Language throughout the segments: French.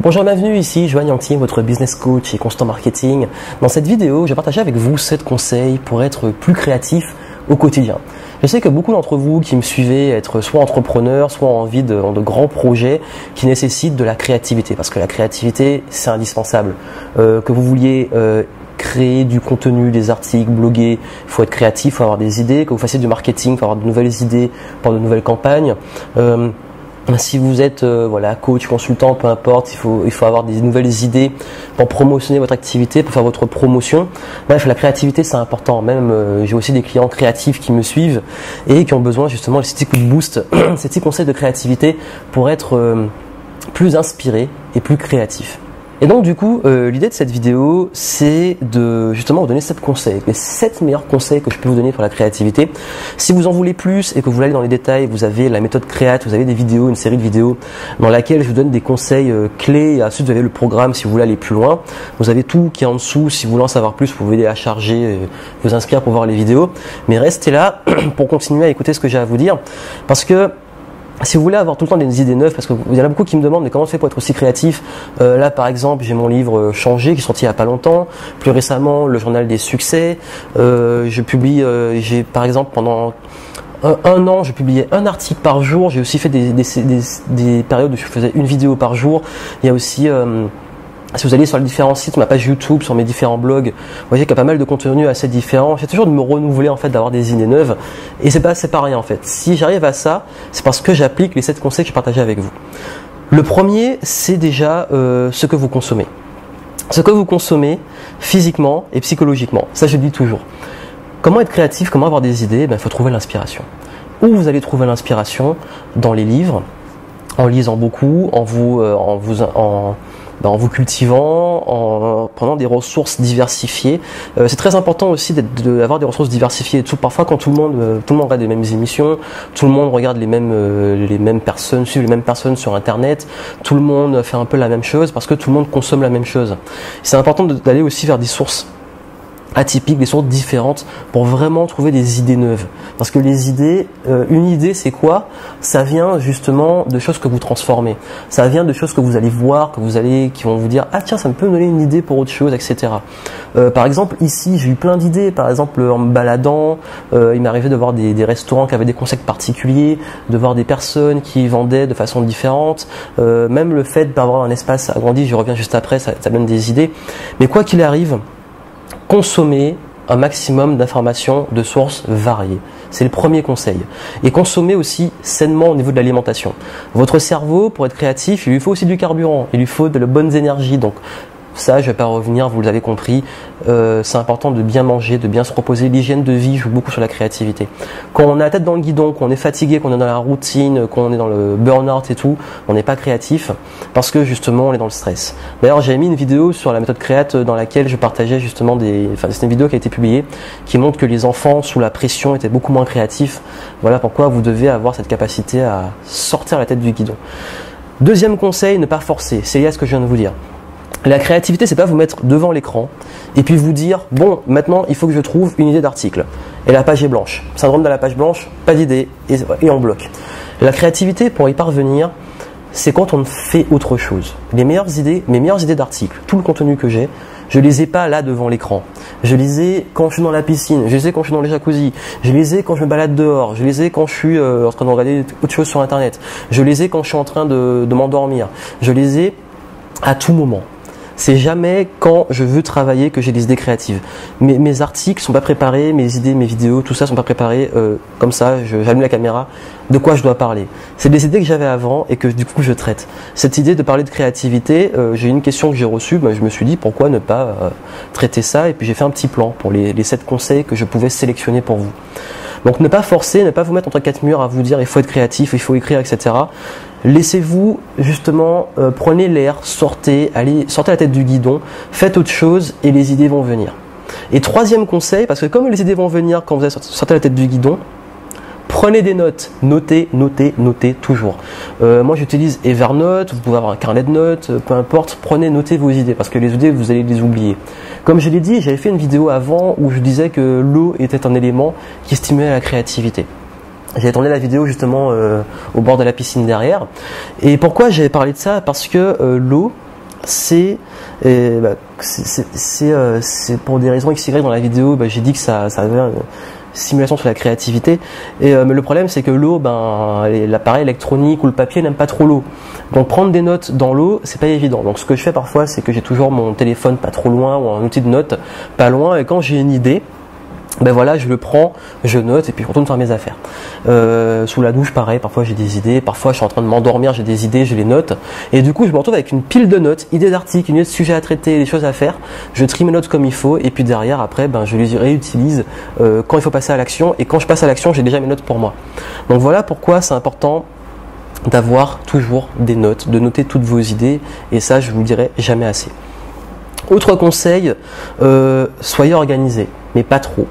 Bonjour, bienvenue ici, Joanne Yantier, votre business coach et constant marketing. Dans cette vidéo, je vais partager avec vous 7 conseils pour être plus créatif au quotidien. Je sais que beaucoup d'entre vous qui me suivez être soit entrepreneurs, soit en envie de grands projets qui nécessitent de la créativité. Parce que la créativité, c'est indispensable. Que vous vouliez créer du contenu, des articles, bloguer, il faut être créatif, il faut avoir des idées. Que vous fassiez du marketing, il faut avoir de nouvelles idées pour de nouvelles campagnes. Si vous êtes coach, consultant, peu importe, il faut avoir des nouvelles idées pour promotionner votre activité, pour faire votre promotion. Bref, la créativité c'est important. Même j'ai aussi des clients créatifs qui me suivent et qui ont besoin justement de ces petits coups de boost, ces petits conseils de créativité pour être plus inspiré et plus créatif. Et donc du coup, l'idée de cette vidéo, c'est de justement vous donner 7 conseils, les 7 meilleurs conseils que je peux vous donner pour la créativité. Si vous en voulez plus et que vous voulez aller dans les détails, vous avez la méthode Créate, vous avez des vidéos, une série de vidéos dans laquelle je vous donne des conseils clés. Et ensuite, vous avez le programme si vous voulez aller plus loin. Vous avez tout qui est en dessous. Si vous voulez en savoir plus, vous pouvez la charger, vous inscrire pour voir les vidéos. Mais restez là pour continuer à écouter ce que j'ai à vous dire, parce que si vous voulez avoir tout le temps des idées neuves, parce qu'il y en a beaucoup qui me demandent mais comment tu fais pour être aussi créatif. Là par exemple j'ai mon livre Changer qui est sorti il n'y a pas longtemps. Plus récemment le journal des succès. Je publie, j'ai par exemple pendant un an je publiais un article par jour. J'ai aussi fait des périodes où je faisais une vidéo par jour. Il y a aussi si vous allez sur les différents sites, ma page YouTube, sur mes différents blogs, vous voyez qu'il y a pas mal de contenus assez différents. J'essaie toujours de me renouveler en fait, d'avoir des idées neuves. Et c'est pas rien en fait. Si j'arrive à ça, c'est parce que j'applique les 7 conseils que j'ai partagés avec vous. Le premier, c'est déjà ce que vous consommez. Ce que vous consommez physiquement et psychologiquement. Ça, je le dis toujours. Comment être créatif, comment avoir des idées? Il faut trouver l'inspiration. Où vous allez trouver l'inspiration? Dans les livres, en lisant beaucoup, en vous cultivant, en prenant des ressources diversifiées. C'est très important aussi d'avoir des ressources diversifiées. Parfois, quand tout le monde regarde les mêmes émissions, tout le monde regarde les mêmes personnes, suit les mêmes personnes sur Internet, tout le monde fait un peu la même chose parce que tout le monde consomme la même chose. C'est important d'aller aussi vers des sources atypiques, des sources différentes pour vraiment trouver des idées neuves. Parce que les idées, une idée c'est quoi? Ça vient justement de choses que vous transformez. Ça vient de choses que vous allez voir, qui vont vous dire ah tiens ça me peut me donner une idée pour autre chose, etc. Par exemple ici j'ai eu plein d'idées. Par exemple en me baladant, il m'est arrivé de voir des restaurants qui avaient des concepts particuliers, de voir des personnes qui vendaient de façon différente. Même le fait d'avoir un espace agrandi, je reviens juste après, ça donne des idées. Mais quoi qu'il arrive, consommer un maximum d'informations de sources variées. C'est le premier conseil. Et consommer aussi sainement au niveau de l'alimentation. Votre cerveau, pour être créatif, il lui faut aussi du carburant, il lui faut de la bonne énergie. Donc ça, je ne vais pas revenir, vous l'avez compris. C'est important de bien manger, de bien se reposer. L'hygiène de vie joue beaucoup sur la créativité. Quand on a la tête dans le guidon, qu'on est fatigué, qu'on est dans la routine, qu'on est dans le burn-out et tout, on n'est pas créatif parce que justement on est dans le stress. D'ailleurs, j'avais mis une vidéo sur la méthode Créate dans laquelle je partageais justement c'est une vidéo qui a été publiée qui montre que les enfants sous la pression étaient beaucoup moins créatifs. Voilà pourquoi vous devez avoir cette capacité à sortir la tête du guidon. Deuxième conseil, ne pas forcer. C'est lié à ce que je viens de vous dire. La créativité, c'est pas vous mettre devant l'écran et puis vous dire bon, maintenant il faut que je trouve une idée d'article et la page est blanche. Syndrome de la page blanche, pas d'idée et on bloque. La créativité, pour y parvenir, c'est quand on fait autre chose. Mes meilleures idées d'articles, tout le contenu que j'ai, je les ai pas là devant l'écran. Je les ai quand je suis dans la piscine, je les ai quand je suis dans les jacuzzi, je les ai quand je me balade dehors, je les ai quand je suis en train de regarder autre chose sur Internet, je les ai quand je suis en train de m'endormir, je les ai à tout moment. C'est jamais quand je veux travailler que j'ai des idées créatives. Mes articles sont pas préparés, mes idées, mes vidéos, tout ça sont pas préparés comme ça. J'allume la caméra. De quoi je dois parler? C'est des idées que j'avais avant et que du coup je traite. Cette idée de parler de créativité, j'ai une question que j'ai reçue. Je me suis dit pourquoi ne pas traiter ça et puis j'ai fait un petit plan pour les 7 conseils que je pouvais sélectionner pour vous. Donc ne pas forcer, ne pas vous mettre entre 4 murs à vous dire il faut être créatif, il faut écrire, etc. Laissez-vous justement, prenez l'air, sortez la tête du guidon, faites autre chose et les idées vont venir. Et troisième conseil, parce que comme les idées vont venir quand vous sortez la tête du guidon, prenez des notes, notez toujours. Moi j'utilise Evernote, vous pouvez avoir un carnet de notes, peu importe, notez vos idées parce que les idées vous allez les oublier. Comme je l'ai dit, j'avais fait une vidéo avant où je disais que l'eau était un élément qui stimulait la créativité. J'ai tourné la vidéo justement au bord de la piscine derrière. Et pourquoi j'avais parlé de ça? Parce que l'eau, c'est pour des raisons XY dans la vidéo, j'ai dit que ça avait une simulation sur la créativité, mais le problème c'est que l'eau, l'appareil électronique ou le papier n'aime pas trop l'eau, donc prendre des notes dans l'eau c'est pas évident. Donc ce que je fais parfois, c'est que j'ai toujours mon téléphone pas trop loin ou un outil de notes pas loin, et quand j'ai une idée, voilà, je le prends, je note et puis je retourne faire mes affaires. Sous la douche, pareil, parfois j'ai des idées, parfois je suis en train de m'endormir, j'ai des idées, je les note, et du coup je me retrouve avec une pile de notes, idées d'articles, idées de sujets à traiter, des choses à faire. Je trie mes notes comme il faut, et puis derrière, après, je les réutilise quand il faut passer à l'action, et quand je passe à l'action, j'ai déjà mes notes pour moi. Donc voilà pourquoi c'est important d'avoir toujours des notes, de noter toutes vos idées, et ça je vous le dirai jamais assez. Autre conseil, soyez organisé, mais pas trop.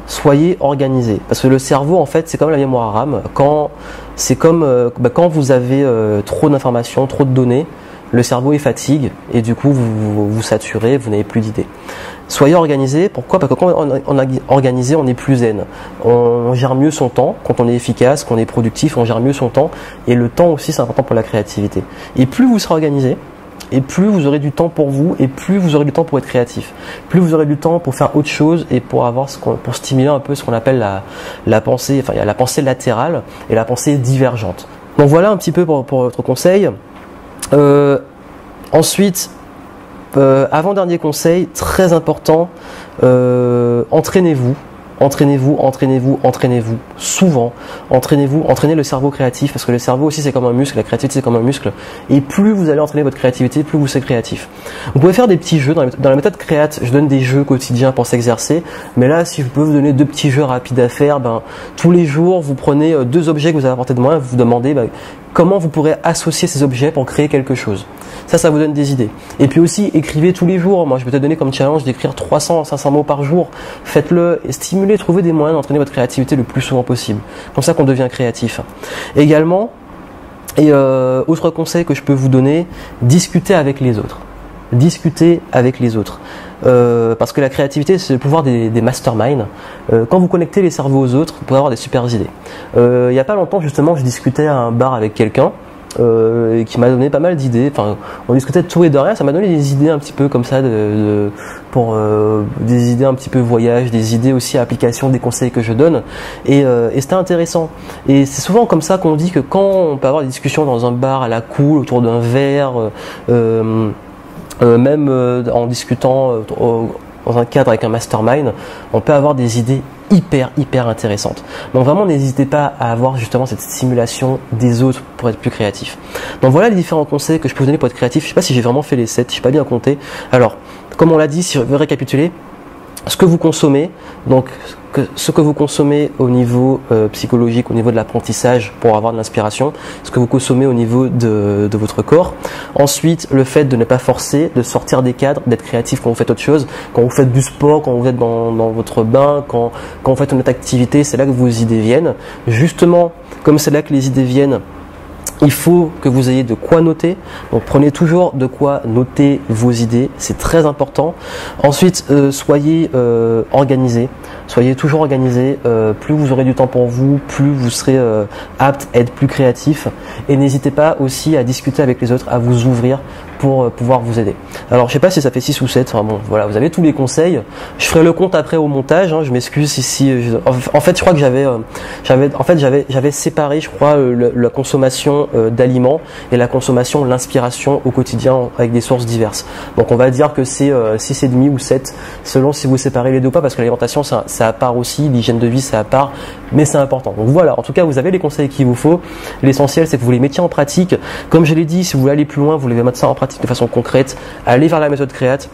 Soyez organisé, parce que le cerveau en fait c'est comme la mémoire RAM. Quand vous avez trop d'informations, trop de données, le cerveau il fatigue et du coup vous saturez, vous n'avez plus d'idées. Soyez organisé. Pourquoi? Parce que quand on est organisé, on est plus zen, on gère mieux son temps. Quand on est efficace, qu'on est productif, on gère mieux son temps, et le temps aussi c'est important pour la créativité. Et plus vous serez organisé, et plus vous aurez du temps pour vous, et plus vous aurez du temps pour être créatif, plus vous aurez du temps pour faire autre chose et pour stimuler un peu ce qu'on appelle la pensée. Enfin, il y a la pensée latérale et la pensée divergente. Donc voilà un petit peu pour votre conseil. Ensuite, avant-dernier conseil, très important, entraînez-vous. Entraînez-vous souvent. Entraînez le cerveau créatif, parce que le cerveau aussi c'est comme un muscle, la créativité c'est comme un muscle, et plus vous allez entraîner votre créativité, plus vous serez créatif. Vous pouvez faire des petits jeux, dans la méthode Créate, je donne des jeux quotidiens pour s'exercer, mais là si je peux vous donner 2 petits jeux rapides à faire, tous les jours vous prenez 2 objets que vous avez à portée de main, vous vous demandez comment vous pourrez associer ces objets pour créer quelque chose. Ça vous donne des idées. Et puis aussi, écrivez tous les jours. Moi, je vais te donner comme challenge d'écrire 300 à 500 mots par jour. Faites-le et stimulez, trouvez des moyens d'entraîner votre créativité le plus souvent possible. Comme ça qu'on devient créatif. Également, autre conseil que je peux vous donner, discutez avec les autres. Discutez avec les autres. Parce que la créativité, c'est le pouvoir des masterminds. Quand vous connectez les cerveaux aux autres, vous pouvez avoir des super idées. Il n'y a pas longtemps, justement, je discutais à un bar avec quelqu'un qui m'a donné pas mal d'idées. Enfin, on discutait de tout et de rien. Ça m'a donné des idées un petit peu comme ça, pour des idées un petit peu voyage, des idées aussi application des conseils que je donne. Et c'était intéressant. Et c'est souvent comme ça qu'on dit que quand on peut avoir des discussions dans un bar à la cool, autour d'un verre, même en discutant dans un cadre avec un mastermind, on peut avoir des idées hyper intéressantes. Donc vraiment n'hésitez pas à avoir justement cette stimulation des autres pour être plus créatif. Donc voilà les différents conseils que je peux vous donner pour être créatif. Je sais pas si j'ai vraiment fait les 7, je n'ai pas bien compté. Alors, comme on l'a dit, si je veux récapituler, ce que vous consommez, donc ce que vous consommez au niveau psychologique, au niveau de l'apprentissage pour avoir de l'inspiration, ce que vous consommez au niveau de votre corps. Ensuite, le fait de ne pas forcer, de sortir des cadres, d'être créatif quand vous faites autre chose, quand vous faites du sport, quand vous êtes dans votre bain, quand vous faites une autre activité, c'est là que vos idées viennent. Justement, comme c'est là que les idées viennent, il faut que vous ayez de quoi noter. Donc prenez toujours de quoi noter vos idées, c'est très important. Ensuite, soyez organisé. Soyez toujours organisé. Plus vous aurez du temps pour vous, plus vous serez apte à être plus créatif. Et n'hésitez pas aussi à discuter avec les autres, à vous ouvrir pour pouvoir vous aider. Alors je sais pas si ça fait 6 ou 7, enfin bon, voilà, vous avez tous les conseils. Je ferai le compte après au montage, je m'excuse si en fait je crois que j'avais séparé, je crois, la consommation d'aliments et la consommation, l'inspiration au quotidien avec des sources diverses. Donc on va dire que c'est 6,5 ou 7 selon si vous séparez les deux ou pas, parce que l'alimentation c'est à part aussi, l'hygiène de vie c'est à part, mais c'est important. Donc voilà, en tout cas vous avez les conseils qu'il vous faut. L'essentiel c'est que vous les mettiez en pratique. Comme je l'ai dit, si vous voulez aller plus loin, vous voulez mettre ça en pratique de façon concrète, allez vers la méthode Créate.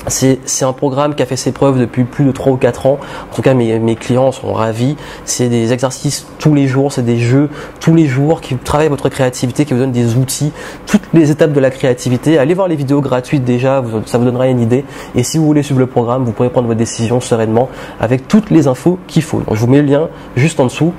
C'est un programme qui a fait ses preuves depuis plus de 3 ou 4 ans. En tout cas, mes clients sont ravis. C'est des exercices tous les jours, c'est des jeux tous les jours qui travaillent votre créativité, qui vous donnent des outils, toutes les étapes de la créativité. Allez voir les vidéos gratuites déjà, ça vous donnera une idée. Et si vous voulez suivre le programme, vous pourrez prendre votre décision sereinement avec toutes les infos qu'il faut. Donc, je vous mets le lien juste en dessous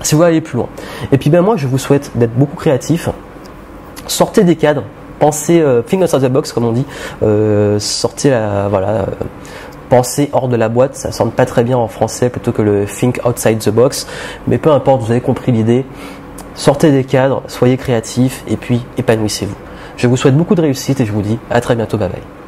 si vous voulez aller plus loin. Et puis moi, je vous souhaite d'être beaucoup créatif. Sortez des cadres. Pensez think outside the box, comme on dit. Pensez hors de la boîte. Ça sonne pas très bien en français plutôt que le think outside the box. Mais peu importe, vous avez compris l'idée. Sortez des cadres, soyez créatifs et puis épanouissez-vous. Je vous souhaite beaucoup de réussite et je vous dis à très bientôt. Bye bye.